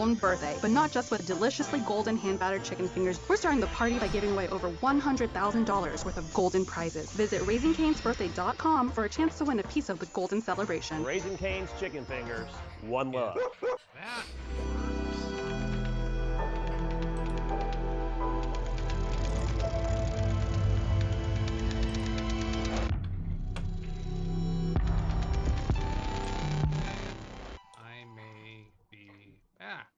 own birthday, but not just with deliciously golden hand-battered chicken fingers. We're starting the party by giving away over $100,000 worth of golden prizes. Visit RaisingCanesBirthday.com for a chance to win a piece of the golden celebration. Raising Cane's chicken fingers, one love. That I may be back.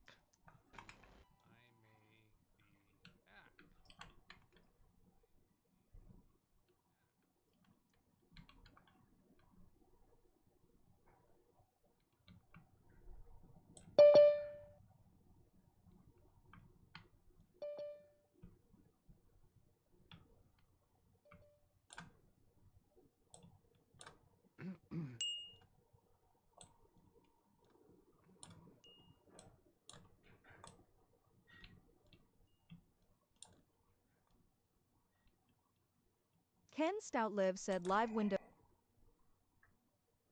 Ken Stoutlive said live window.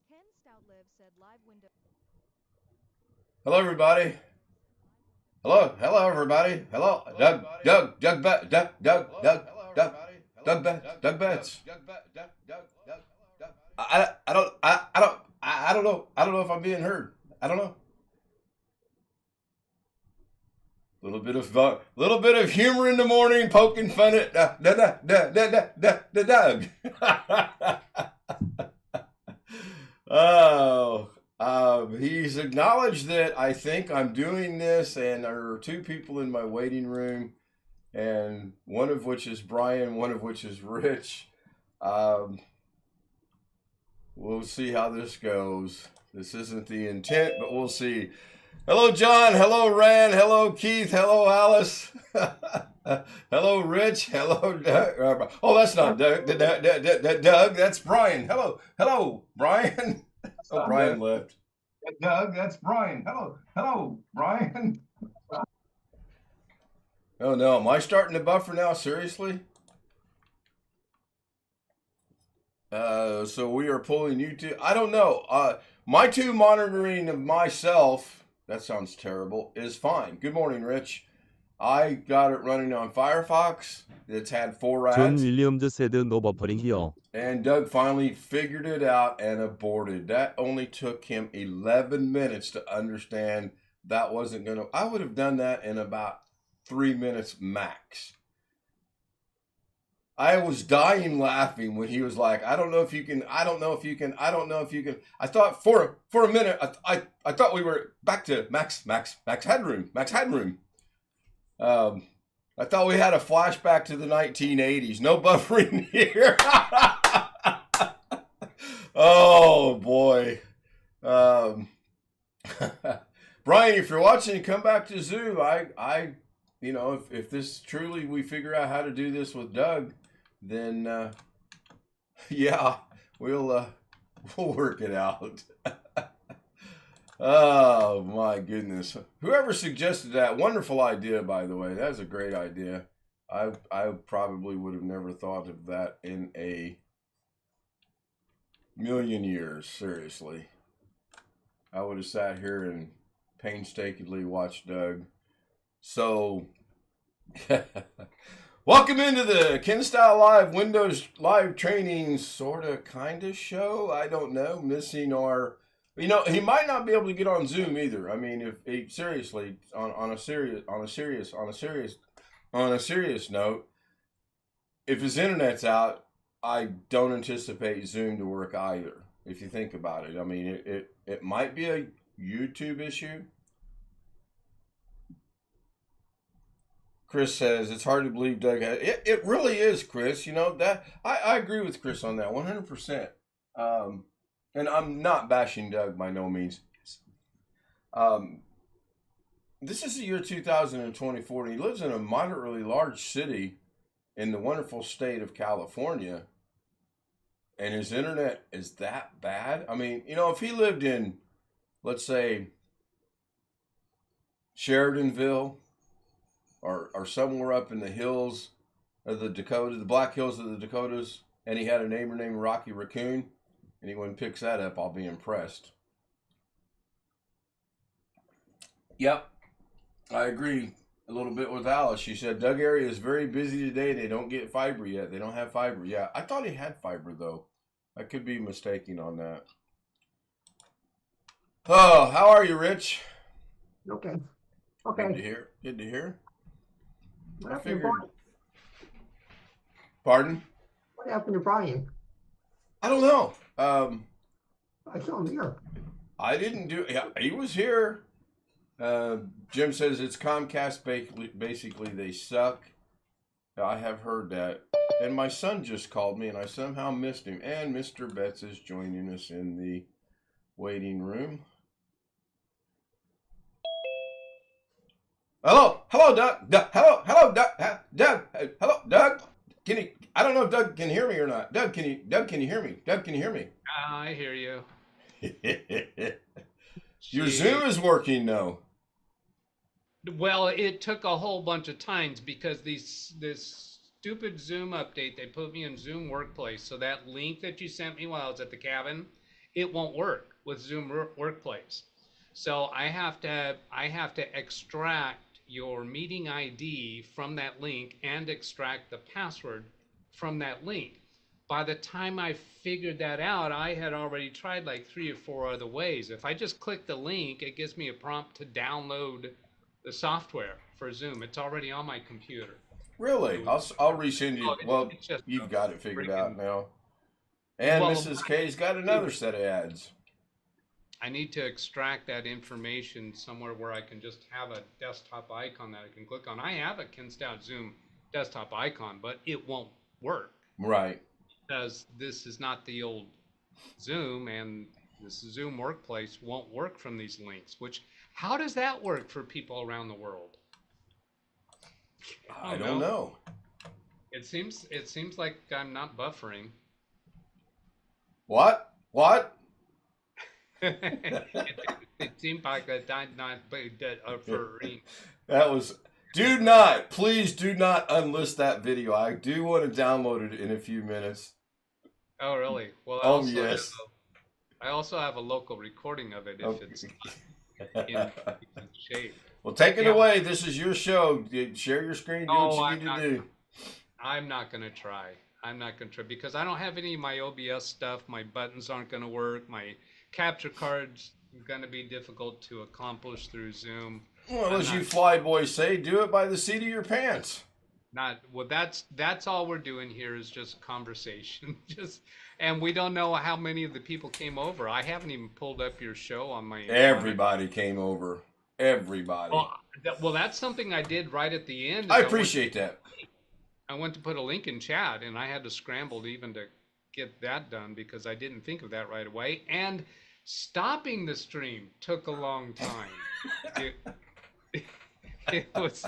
Ken Stoutlive said live window. Hello, everybody. Hello, everybody. Hello, Doug Betts. I don't know if I'm being heard. I don't know. Little bit of humor in the morning, poking fun at Doug. Oh. He's acknowledged that I think I'm doing this, and there are two people in my waiting room, and one of which is Brian, one of which is Rich. We'll see how this goes. This isn't the intent, but we'll see. Hello, John. Hello, Rand. Hello, Keith. Hello, Alice. Hello, Rich. Hello, Doug. Oh, that's not Doug. Doug, that's Brian. Hello, Brian. Oh, Brian left. Doug, that's Brian. Hello, Brian. Oh no, am I starting to buffer now? Seriously? So we are pulling you two. I don't know. My two monitoring of myself, that sounds terrible, is fine. Good morning, Rich. I got it running on Firefox. It's had 4 ads. John Williams said no buffering here. And Doug finally figured it out and aborted. That only took him 11 minutes to understand that wasn't going to... I would have done that in about 3 minutes max. I was dying laughing when he was like, I don't know if you can. I thought for a minute, I thought we were back to max headroom. I thought we had a flashback to the 1980s. No buffering here. Oh boy. Brian, if you're watching, come back to Zoo. I if this truly we figure out how to do this with Doug, then yeah, we'll work it out. Oh my goodness. Whoever suggested that, wonderful idea, by the way. That's a great idea. I probably would have never thought of that in a million years, seriously. I would have sat here and painstakingly watched Doug. So welcome into the Ken Style Live Windows live training sorta kinda show. I don't know, missing our... he might not be able to get on Zoom either. I mean, if he, seriously, on a serious note, if his internet's out, I don't anticipate Zoom to work either. If you think about it, I mean, it might be a YouTube issue. Chris says it's hard to believe Doug had it. It really is, Chris. That I agree with Chris on that 100%. And I'm not bashing Doug by no means. This is the year 2024, and he lives in a moderately large city in the wonderful state of California, and his internet is that bad. I mean, if he lived in, let's say, Sheridanville or somewhere up in the hills of the Dakotas, the Black Hills of the Dakotas, and he had a neighbor named Rocky Raccoon, anyone picks that up, I'll be impressed. Yep. I agree a little bit with Alice. She said Doug area is very busy today. They don't get fiber yet. They don't have fiber. Yeah, I thought he had fiber though. I could be mistaken on that. Oh, how are you, Rich? Okay. Good to Okay. hear. Good to hear. What I happened to figured. Brian? Pardon? What happened to Brian? I don't know. I saw him here. I didn't do. Yeah, he was here. Jim says it's Comcast. Basically, they suck. I have heard that. And my son just called me, and I somehow missed him. And Mr. Betts is joining us in the waiting room. Hello, Doug. Hello, Doug. Hello, Doug. Can you? I don't know if Doug can hear me or not. Doug, can you hear me? Doug, can you hear me? I hear you. Your Gee. Zoom is working though. Well, it took a whole bunch of times because this stupid Zoom update, they put me in Zoom Workplace. So that link that you sent me while I was at the cabin, it won't work with Zoom Workplace. So I have to extract your meeting ID from that link and extract the password from that link. By the time I figured that out, I had already tried like 3 or 4 other ways. If I just click the link, it gives me a prompt to download the software for Zoom. It's already on my computer. Really? I'll resend you. Well, you've got it figured out now. And Well, Mrs. K's got another set of ads. I need to extract that information somewhere where I can just have a desktop icon that I can click on. I have a Ken Stout Zoom desktop icon, but it won't work. Right. Because this is not the old Zoom, and this Zoom Workplace won't work from these links. Which, how does that work for people around the world? I don't know. It seems like I'm not buffering. What? it seemed like I'm not buffering. That was. Please do not unlist that video. I do want to download it in a few minutes. Oh, really? Well, Yes. I also have a local recording of it if it's not in shape. Well, take it away. This is your show. Share your screen. Do what you need to do. I'm not going to try. Because I don't have any of my OBS stuff. My buttons aren't going to work. My capture card's going to be difficult to accomplish through Zoom. Well, as you fly boys say, do it by the seat of your pants. That's all we're doing here is just conversation. And we don't know how many of the people came over. I haven't even pulled up your show on my. Everybody came over. Everybody. Well, that's something I did right at the end. I appreciate that. I went to put a link in chat, and I had to scramble even to get that done because I didn't think of that right away. And stopping the stream took a long time. It was.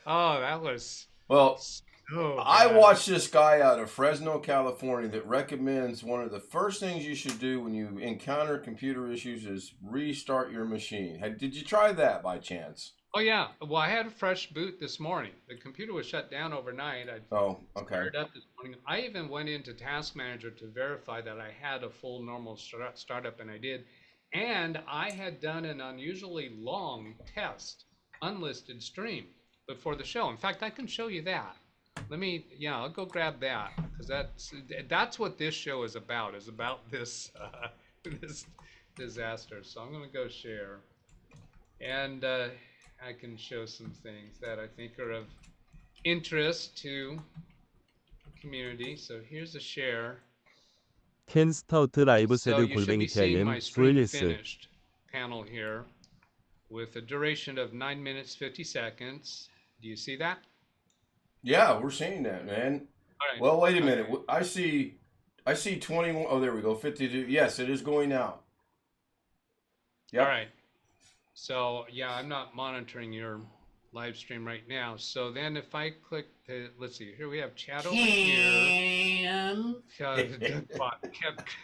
Oh, that was. Well, so I bad. watched this guy out of Fresno, California that recommends one of the first things you should do when you encounter computer issues is restart your machine. Did you try that by chance? Oh, yeah. Well, I had a fresh boot this morning. The computer was shut down overnight. I started up this morning. I even went into Task Manager to verify that I had a full normal startup, and I did. And I had done an unusually long test, unlisted stream before the show. In fact, I can show you that. I'll go grab that because that's what this show is about this this disaster. So I'm going to go share, and I can show some things that I think are of interest to the community. So here's a share. 켄 스타우트 라이브 So 세드 you should be 골뱅이 seeing my TIM stream VLS finished panel here with a duration of 9 minutes 50 seconds. Do you see that? Yeah, we're seeing that, man. All right. Well, wait a minute. I see 21. Oh, there we go. 52. Yes, it is going out. Yep. All right. So, yeah, I'm not monitoring your live stream right now. So then if I click let's see, here we have chat over here.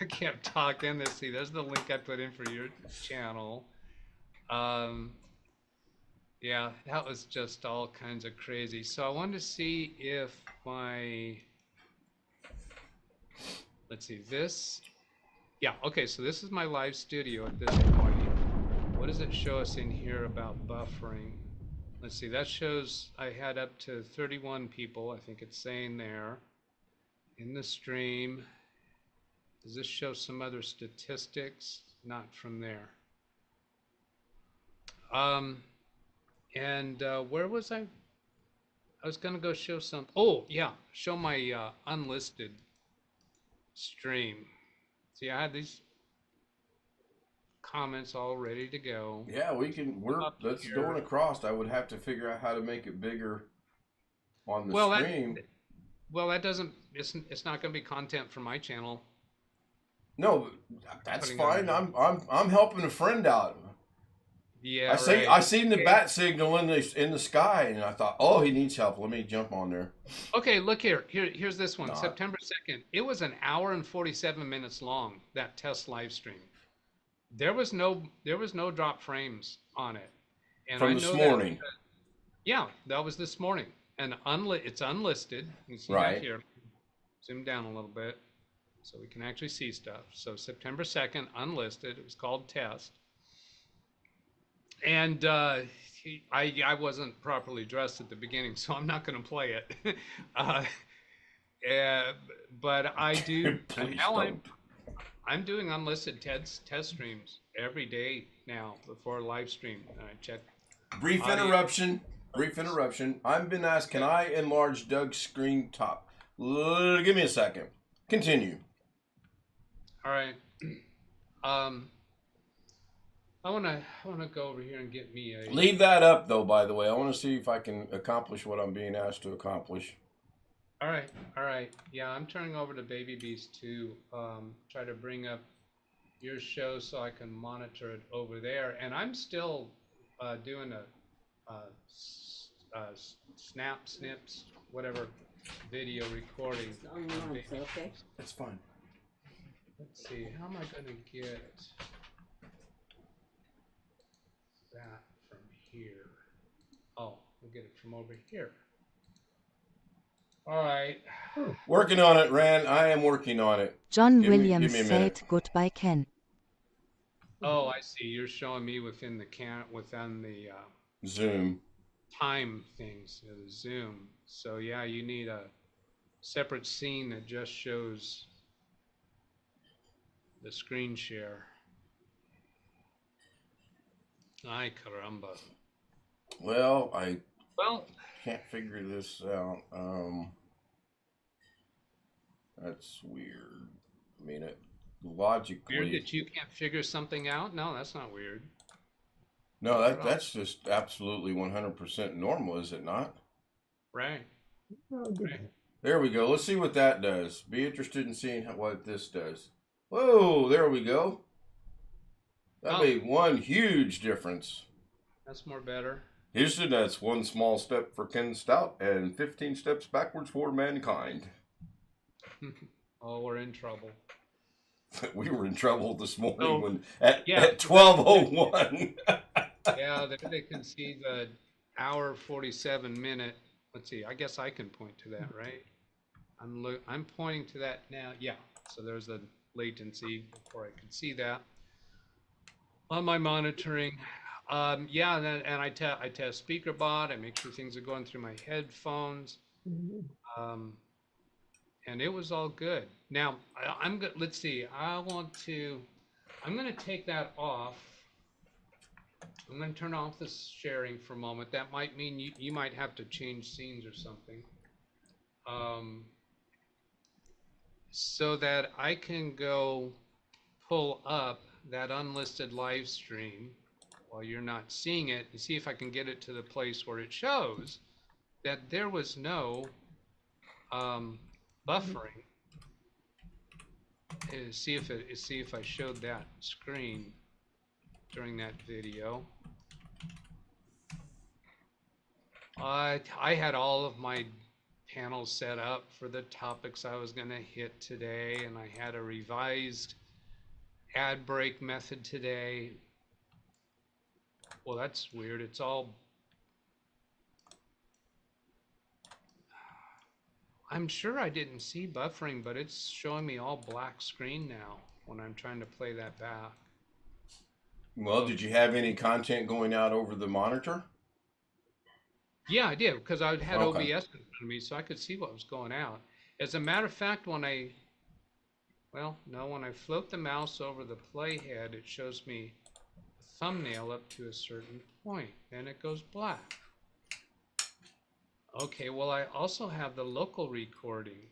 Kept talking. Let's see, there's the link I put in for your channel. Yeah, that was just all kinds of crazy. So I wanted to see if let's see, this. Yeah, okay, so this is my live studio at this point. What does it show us in here about buffering? let's see, that shows I had up to 31 people. I think it's saying there in the stream. Does this show some other statistics? Not from there. Where was I? I was gonna go show some. Oh yeah, show my unlisted stream. See, I had these comments all ready to go. Yeah, that's going across. I would have to figure out how to make it bigger on the stream. That doesn't. It's not going to be content for my channel. No, that's fine. I'm helping a friend out. Yeah, I seen the bat signal in the sky, and I thought, oh, he needs help. Let me jump on there. Okay, look here. Here's this one. September 2nd. It was an hour and 47 minutes long. That test live stream. There was no drop frames on it. And from this morning. That was this morning. And it's unlisted. You see right that here. Zoom down a little bit so we can actually see stuff. So September 2nd, unlisted. It was called test. And I wasn't properly dressed at the beginning, so I'm not going to play it. But I do. Now I'm doing unlisted test streams every day now before live stream. I check. Brief interruption. I've been asked, can I enlarge Doug's screen top? Give me a second. Continue. All right. I wanna go over here and get me a. Leave that up though. By the way, I want to see if I can accomplish what I'm being asked to accomplish. All right. Yeah, I'm turning over to Baby Beast to try to bring up your show so I can monitor it over there. And I'm still doing a snips, whatever, video recording. Okay. That's fine. Let's see, how am I going to get that from here? Oh, we'll get it from over here. All right. Working on it, Rand. I am working on it. John Williams said goodbye, Ken. Oh, I see. You're showing me within the Zoom time things, the Zoom. So yeah, you need a separate scene that just shows the screen share. Ay caramba. Well, I can't figure this out. That's weird. I mean, logically. Weird that you can't figure something out? No, that's not weird. No, that's just absolutely 100% normal, is it not? Right. There we go. Let's see what that does. Be interested in seeing what this does. Whoa, there we go. That made one huge difference. That's more better. Houston, that's one small step for Ken Stout and 15 steps backwards for mankind. Oh, we're in trouble. We were in trouble this morning at 12:01. Yeah, they can see the hour 47 minute. Let's see. I guess I can point to that, right? I'm pointing to that now. Yeah. So there's a latency before I can see that on my monitoring. Yeah, and I test speaker bot. I make sure things are going through my headphones. And it was all good. Now I'm good. Let's see. I'm going to take that off. I'm going to turn off the sharing for a moment. That might mean you might have to change scenes or something. So that I can go pull up that unlisted live stream while you're not seeing it and see if I can get it to the place where it shows that there was no buffering. See if I showed that screen during that video. I had all of my panels set up for the topics I was going to hit today, and I had a revised ad break method today. Well, that's weird. It's all. I'm sure I didn't see buffering, but it's showing me all black screen now when I'm trying to play that back. Well, did you have any content going out over the monitor? Yeah, I did, because I had Okay. OBS in front of me, so I could see what was going out. As a matter of fact, when I float the mouse over the playhead, it shows me the thumbnail up to a certain point, then it goes black. Okay, well, I also have the local recording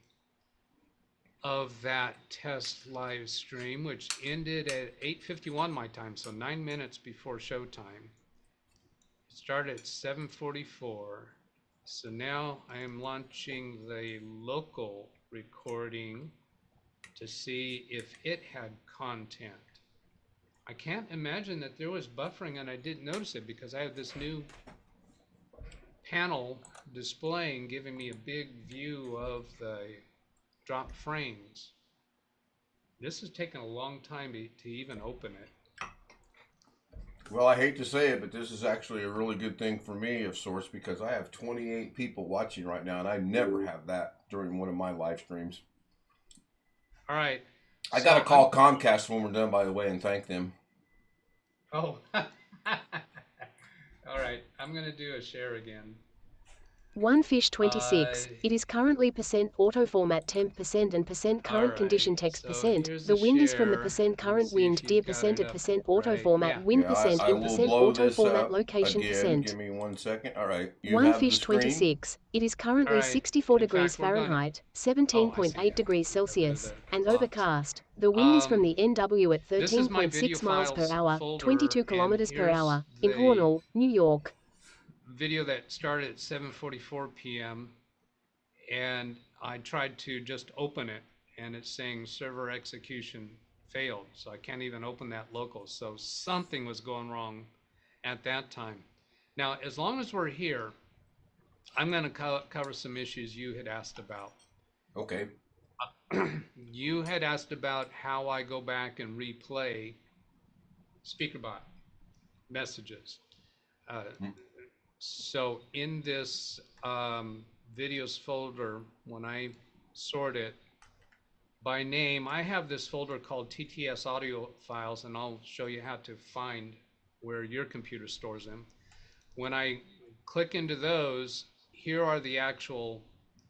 of that test live stream, which ended at 8:51 my time, so 9 minutes before showtime. It started at 7:44. So now I am launching the local recording to see if it had content. I can't imagine that there was buffering and I didn't notice it because I have this new panel displaying, giving me a big view of the drop frames. This has taken a long time to even open it. Well, I hate to say it, but this is actually a really good thing for me of sorts because I have 28 people watching right now, and I never have that during one of my live streams. All right. I got to call Comcast when we're done, by the way, and thank them. Oh. All right. I'm going to do a share again. Onefish 26. It is currently % auto format temp% and % current condition text%. The wind is from the % current wind dear % at % auto format wind % in % auto format location %. Give me 1 second. All right. Onefish 26. It is currently 64 degrees Fahrenheit, 17.8 degrees Celsius, and overcast. The wind is from the NW at 13.6 miles per hour, 22 kilometers per hour, in Hornell, New York. Video that started at 7:44 p.m. and I tried to just open it and it's saying server execution failed, so I can't even open that local. So something was going wrong at that time. Now, as long as we're here, I'm going to cover some issues you had asked about. Okay. You had asked about how I go back and replay SpeakerBot messages. So in this videos folder, when I sort it by name, I have this folder called TTS audio files, and I'll show you how to find where your computer stores them. When I click into those, here are the actual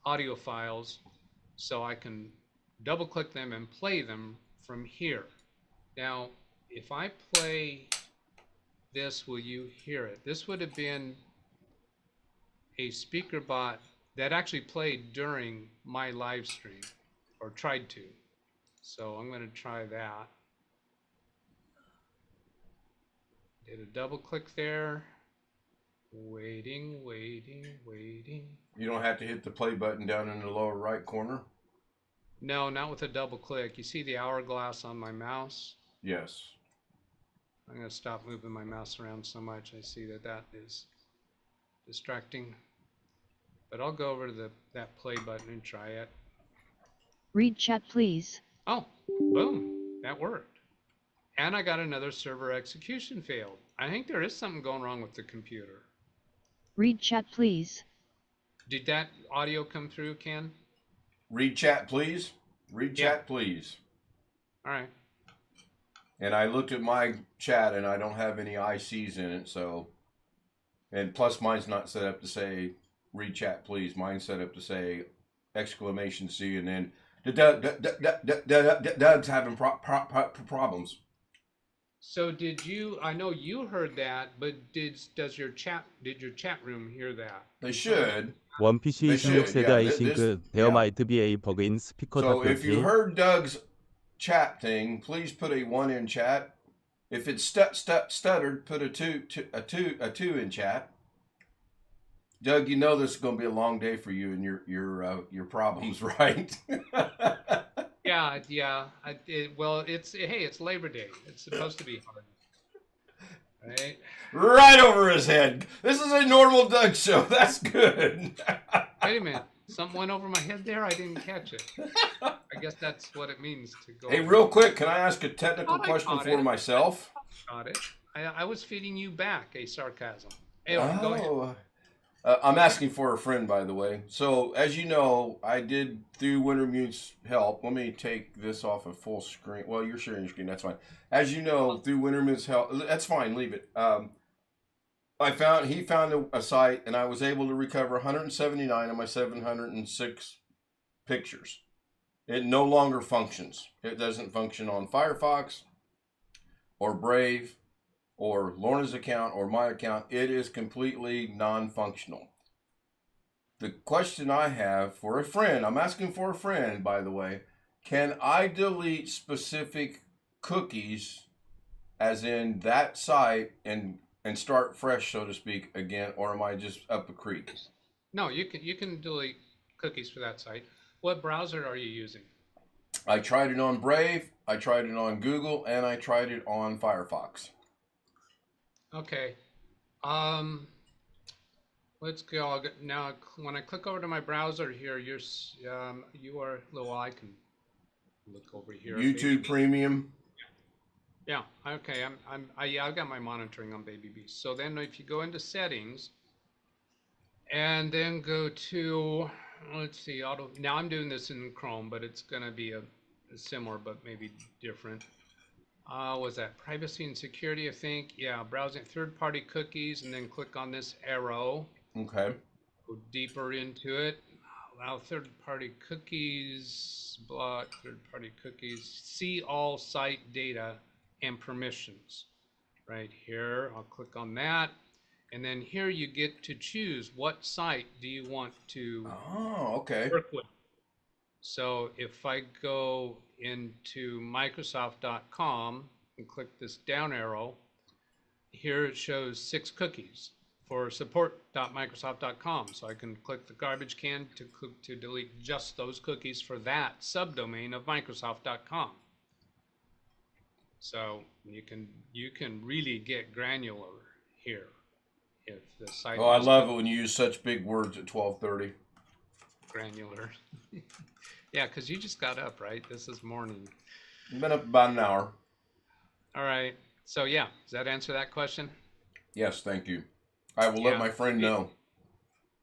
audio files, so I can double click them and play them from here. Now, if I play this, will you hear it? This would have been a SpeakerBot that actually played during my live stream, or tried to. So I'm going to try that. Did a double click there. Waiting. You don't have to hit the play button down in the lower right corner? No, not with a double click. You see the hourglass on my mouse? Yes. I'm going to stop moving my mouse around so much. I see that is distracting. But I'll go over to that play button and try it. Read chat, please. Oh, boom, that worked. And I got another server execution failed. I think there is something going wrong with the computer. Read chat, please. Did that audio come through, Ken? Read chat, please. Read chat, please. All right. And I looked at my chat and I don't have any ICs in it, so. And plus mine's not set up to say read chat, please. Mine's set up to say exclamation C and then Doug's having problems. So did you? I know you heard that, but did your chat room hear that? They should. 원피시 26세대 아이싱크 There might be a bug in speaker So if you 답변지. heard Doug's chat thing, please put a 1 in chat. If it's stuttered, put a two in chat. Doug, you know this is going to be a long day for you and your problems, right? Yeah. Well, it's Labor Day. It's supposed to be hard, right? Right over his head. This is a normal Doug show. That's good. Wait a minute. Something went over my head there. I didn't catch it. I guess that's what it means to go. Hey, real quick, can I ask a technical question for myself? Got it. I was feeding you back a sarcasm. Anyway, go ahead. I'm asking for a friend, by the way. So, as you know, I did, through Wintermute's help, let me take this off of full screen. Well, you're sharing your screen, that's fine. As you know, through Wintermute's help, that's fine, leave it. he found a site, and I was able to recover 179 of my 706 pictures. It no longer functions. It doesn't function on Firefox or Brave or Lorna's account or my account. It is completely non-functional. The question I have for a friend, I'm asking for a friend, by the way, can I delete specific cookies, as in that site, and start fresh, so to speak, again, or am I just up a creek? No, you can delete cookies for that site. What browser are you using? I tried it on Brave, I tried it on Google, and I tried it on Firefox. Okay. Let's go. Now, when I click over to my browser here, you are, well, I can look over here. YouTube Premium. Yeah. Okay. I've got my monitoring on Baby Beast. So then, if you go into settings, and then go to, let's see, auto. Now I'm doing this in Chrome, but it's going to be a similar, but maybe different. Was that privacy and security? I think. Yeah. Browsing third-party cookies, and then click on this arrow. Okay. Go deeper into it. Allow third-party cookies, block third-party cookies, see all site data and permissions. Right here, I'll click on that. And then here you get to choose what site do you want to work with. So if I go into Microsoft.com and click this down arrow, here it shows 6 cookies for support.microsoft.com. So I can click the garbage can to delete just those cookies for that subdomain of Microsoft.com. So you can really get granular here if the site. Oh, I love it when you use such big words at 12:30. Granular. Yeah, because you just got up, right? This is morning. I've been up about an hour. All right. So yeah, does that answer that question? Yes, thank you. I will let my friend know.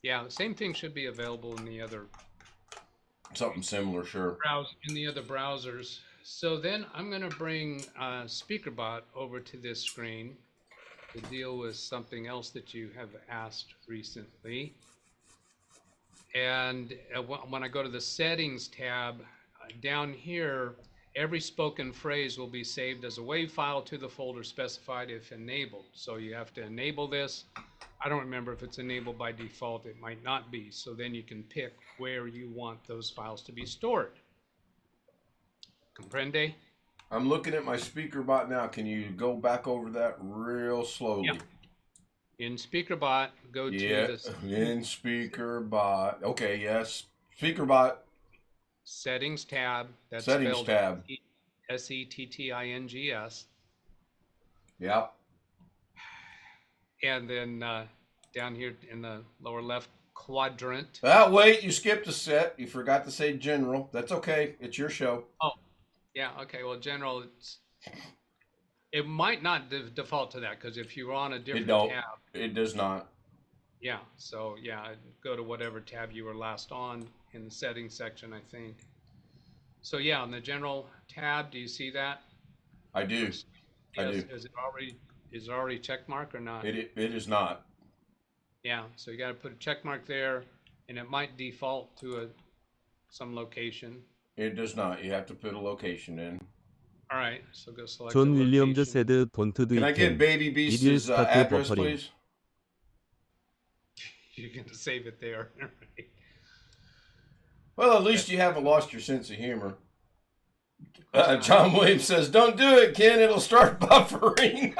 Yeah, the same thing should be available in the other. Something similar, sure. In the other browsers. So then I'm going to bring SpeakerBot over to this screen to deal with something else that you have asked recently. And when I go to the settings tab, down here, every spoken phrase will be saved as a WAV file to the folder specified if enabled. So you have to enable this. I don't remember if it's enabled by default. It might not be. So then you can pick where you want those files to be stored. Comprende? I'm looking at my SpeakerBot now. Can you go back over that real slowly? Yeah. In SpeakerBot, go to this. In SpeakerBot. Okay, yes. SpeakerBot. Settings tab. That's Settings tab. SETTINGS. Yeah. And then down here in the lower left quadrant. Wait, you skipped a set. You forgot to say general. That's okay. It's your show. Oh, yeah. Okay. Well, general, it might not default to that because if you're on a different tab. It does not. Yeah. So, yeah, go to whatever tab you were last on in the settings section, I think. So, yeah, on the general tab, do you see that? I do. Yes. Is it already check mark or not? It is not. Yeah. So you got to put a check mark there, and it might default to some location. It does not. You have to put a location in. All right. So go select. John Williams said, "Don't do it." Can I get Baby Beast's address, please? You're going to save it there. Right. Well, at least you haven't lost your sense of humor. John Williams says, "Don't do it, Ken. It'll start buffering."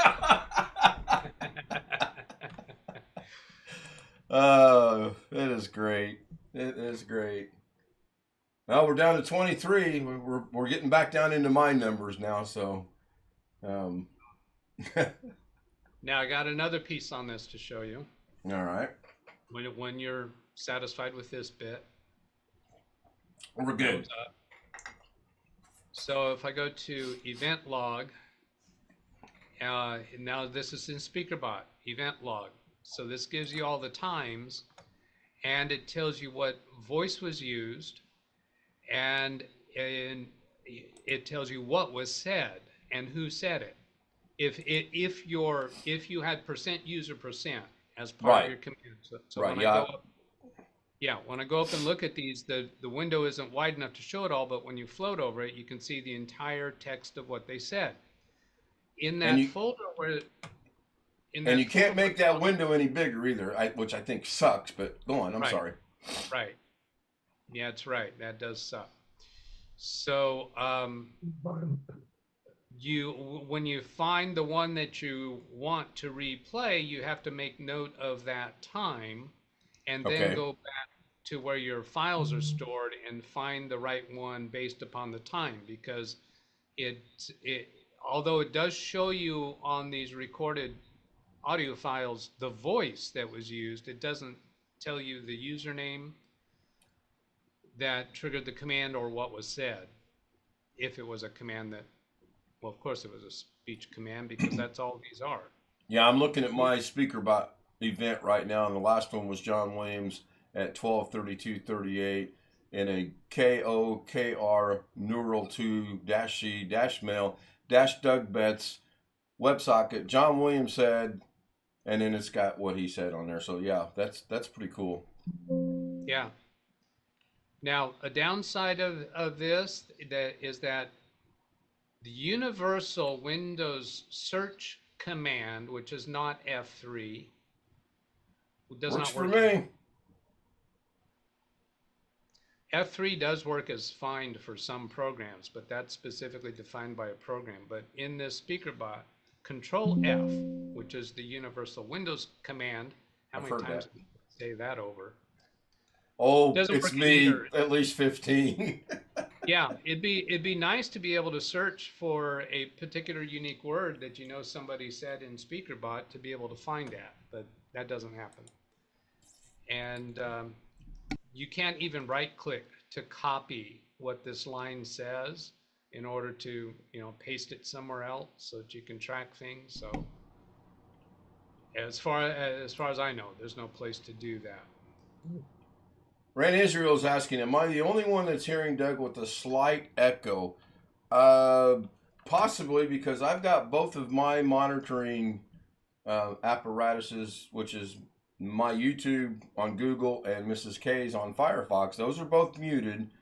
It is great. It is great. Well, we're down to 23. We're getting back down into my numbers now. So, now I got another piece on this to show you. All right. When you're satisfied with this bit, we're good. So if I go to event log, now this is in SpeakerBot, event log. So this gives you all the times, and it tells you what voice was used, and it tells you what was said and who said it. if you had %user% as part Right. of your command. So Right. when I go up, when I go up and look at these, the window isn't wide enough to show it all, but when you float over it, you can see the entire text of what they said. In that folder where and you can't make that window any bigger either, which I think sucks, but go on, I'm sorry. Right. Yeah, that's right. That does suck. So when you find the one that you want to replay, you have to make note of that time and then go back to where your files are stored and find the right one based upon the time, because although it does show you on these recorded audio files the voice that was used, it doesn't tell you the username that triggered the command or what was said. If it was a command that, well, of course it was a speech command, because that's all these are. Yeah, I'm looking at my SpeakerBot event right now, and the last one was John Williams at 12:32:38 in a KOKR neural 2-C-mail Doug Betts WebSocket. John Williams said, and then it's got what he said on there. So yeah, that's pretty cool. Yeah. Now, a downside of this is that the universal Windows search command, which is not F3, does not work. Works for me. F3 does work as find for some programs, but that's specifically defined by a program. But in this SpeakerBot, Control F, which is the universal Windows command, how many times did you say that over? Oh, it's me at least 15. Yeah, it'd be nice to be able to search for a particular unique word that you know somebody said in SpeakerBot to be able to find that, but that doesn't happen. And you can't even right-click to copy what this line says in order to, paste it somewhere else so that you can track things. So as far as I know, there's no place to do that. Ran Israel is asking, am I the only one that's hearing Doug with a slight echo? Possibly, because I've got both of my monitoring apparatuses, which is my YouTube on Google and Mrs. K's on Firefox. Those are both muted.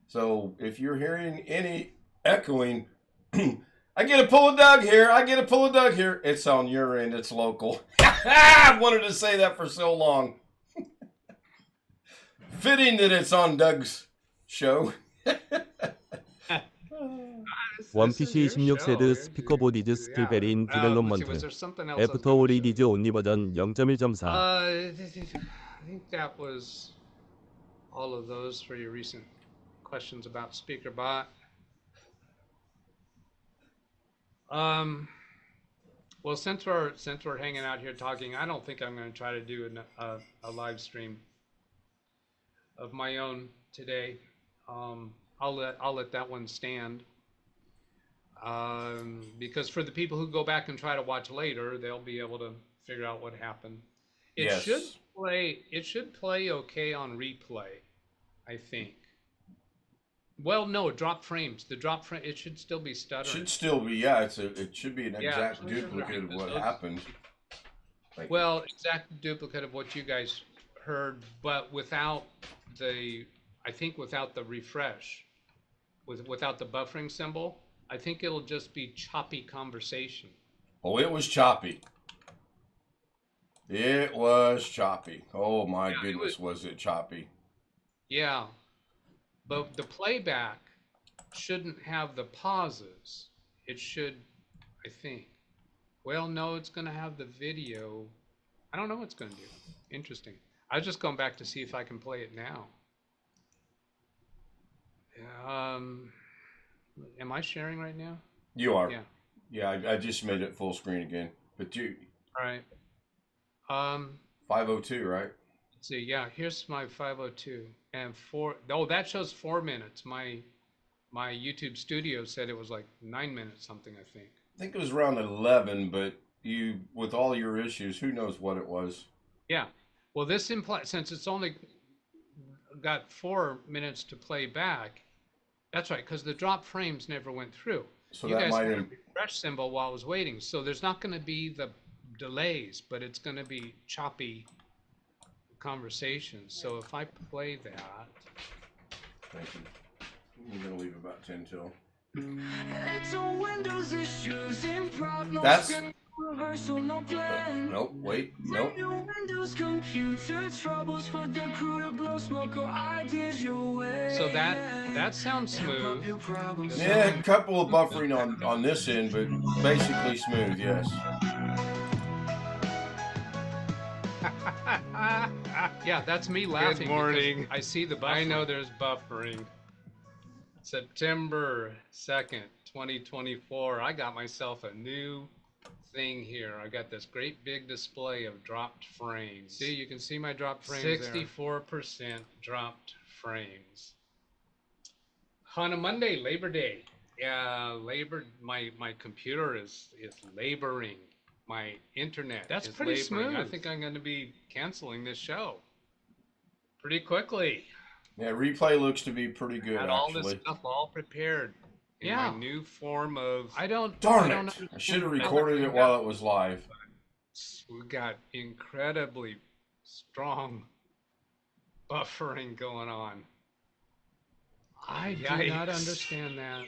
So if you're hearing any echoing, I get a pull of Doug here, it's on your end, it's local. I've wanted to say that for so long. Fitting that it's on Doug's show. 원PC 16세드 스피커봇 이즈 스틸 베린 디벨롭먼트 애프터 올 이디즈 온리 버전 0.1.4 I think that was all of those for your recent questions about SpeakerBot. Well, since we're hanging out here talking, I don't think I'm going to try to do a live stream of my own today. I'll let that one stand. Because for the people who go back and try to watch later, they'll be able to figure out what happened. It should play okay on replay, I think. Well, no, drop frames. The drop frame, it should still be stuttering. Should still be, yeah. It should be an exact duplicate of what happened. Well, exact duplicate of what you guys heard, but without the refresh, without the buffering symbol. I think it'll just be choppy conversation. Oh, it was choppy. It was choppy. Oh my goodness, was it choppy? Yeah, but the playback shouldn't have the pauses. It should, I think. Well, no, it's going to have the video. I don't know what it's going to do. Interesting. I was just going back to see if I can play it now. Am I sharing right now? You are. Yeah. Yeah, I just made it full screen again. But you. All right. 502, right? Let's see. Yeah, here's my 502 and 4. Oh, that shows 4 minutes. My YouTube Studio said it was like 9 minutes something. I think it was around 11, but you, with all your issues, who knows what it was? Yeah. Well, this implies, since it's only got 4 minutes to play back. That's right, because the drop frames never went through. So you that guys might had a refresh symbol while I was waiting. So there's not going to be the delays, but it's going to be choppy conversations. So if I play that. Thank you. I'm going to leave about 10 till. That's nope, wait, nope. So that sounds smooth. Yeah, a couple of buffering on this end, but basically smooth, yes. Yeah, that's me laughing. Good morning. I see the buffering. I know there's buffering. September 2nd, 2024. I got myself a new thing here. I got this great big display of dropped frames. See, you can see my dropped frames 64% dropped frames. On a Monday, Labor Day. Yeah, my computer is laboring. My internet is pretty laboring. Smooth. I think I'm going to be canceling this show pretty quickly. Yeah, replay looks to be pretty good, actually. All this stuff all prepared in my new form of... Darn it! I should have recorded it while it was live. We got incredibly strong buffering going on. I do not understand that.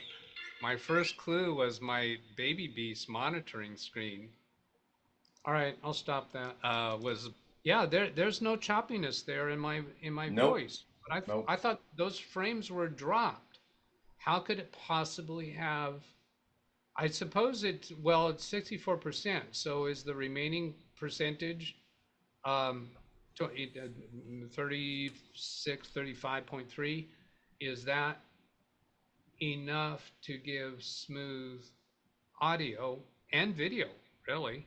My first clue was my Baby Beast monitoring screen. All right, I'll stop that. There's no choppiness there in my voice. But I thought those frames were dropped. How could it possibly have? I suppose it's 64%. So is the remaining percentage 35.3? Is that enough to give smooth audio and video, really?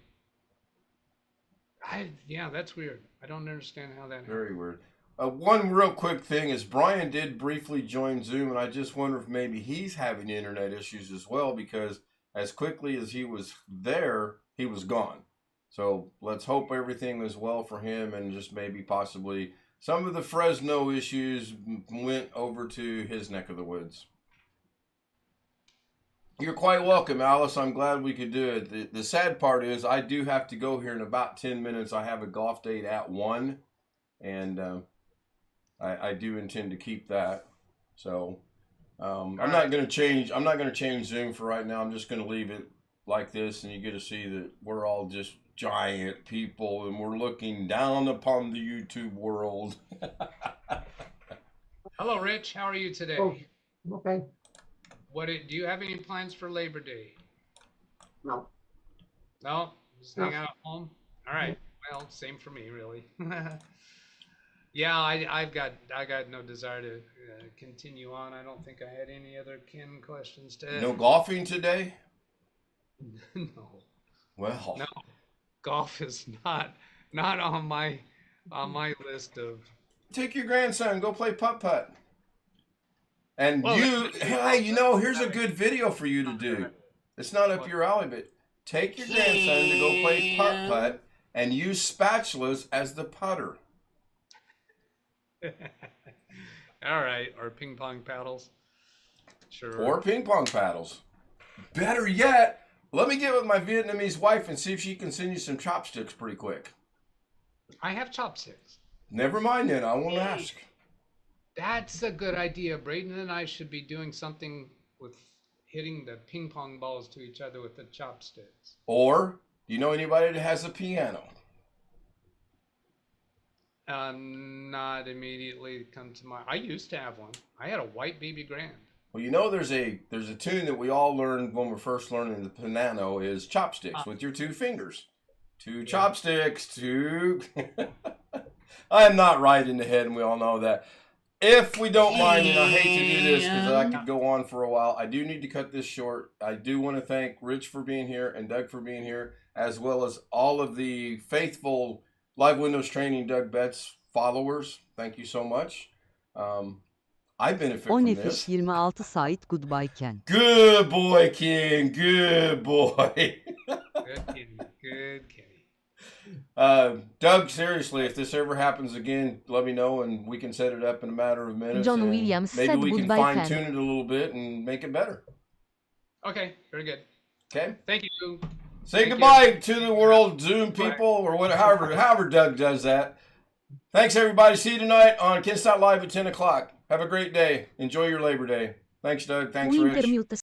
That's weird. I don't understand how that happened. Very weird. One real quick thing is Brian did briefly join Zoom, and I just wonder if maybe he's having internet issues as well, because as quickly as he was there, he was gone. So let's hope everything was well for him, and just maybe possibly some of the Fresno issues went over to his neck of the woods. You're quite welcome, Alice. I'm glad we could do it. The sad part is I do have to go here in about 10 minutes. I have a golf date at 1, and I do intend to keep that. So I'm not going to change. I'm not going to change Zoom for right now. I'm just going to leave it like this, and you get to see that we're all just giant people, and we're looking down upon the YouTube world. Hello, Rich. How are you today? Oh, okay. Do you have any plans for Labor Day? No. No? Just hang out at home? All right. Well, same for me, really. Yeah, I got no desire to continue on. I don't think I had any other Ken questions to ask. No golfing today? No. Well. No. Golf is not on my list of. Take your grandson, go play putt-putt. And here's a good video for you to do. It's not up your alley, but take your grandson to go play putt-putt and use spatulas as the putter. All right, or ping pong paddles. Sure. Or ping pong paddles. Better yet, let me get with my Vietnamese wife and see if she can send you some chopsticks pretty quick. I have chopsticks. Never mind then, I won't ask. That's a good idea. Braden and I should be doing something with hitting the ping pong balls to each other with the chopsticks. Or, do you know anybody that has a piano? Not immediately come to mind. I used to have one. I had a white baby grand. Well, you know there's a tune that we all learned when we're first learning the piano is chopsticks with your 2 fingers. 2 chopsticks, 2. I'm not right in the head, and we all know that. If we don't mind, and I hate to do this because I could go on for a while, I do need to cut this short. I do want to thank Rich for being here and Doug for being here, as well as all of the faithful Live Windows Training Doug Betts followers. Thank you so much. I benefit from this. 26 Sait, goodbye Ken. Good boy, Ken. Good boy. Good Kenny. Good Kenny. Doug, seriously, if this ever happens again, let me know and we can set it up in a matter of minutes. John Williams maybe said we can goodbye, fine tune it a little bit and make it better. Okay, very good. Okay. Thank you. Say goodbye to the world, Zoom people, or whatever, however Doug does that. Thanks, everybody. See you tonight on Ken Stout Live at 10 o'clock. Have a great day. Enjoy your Labor Day. Thanks, Doug. Thanks, Rich.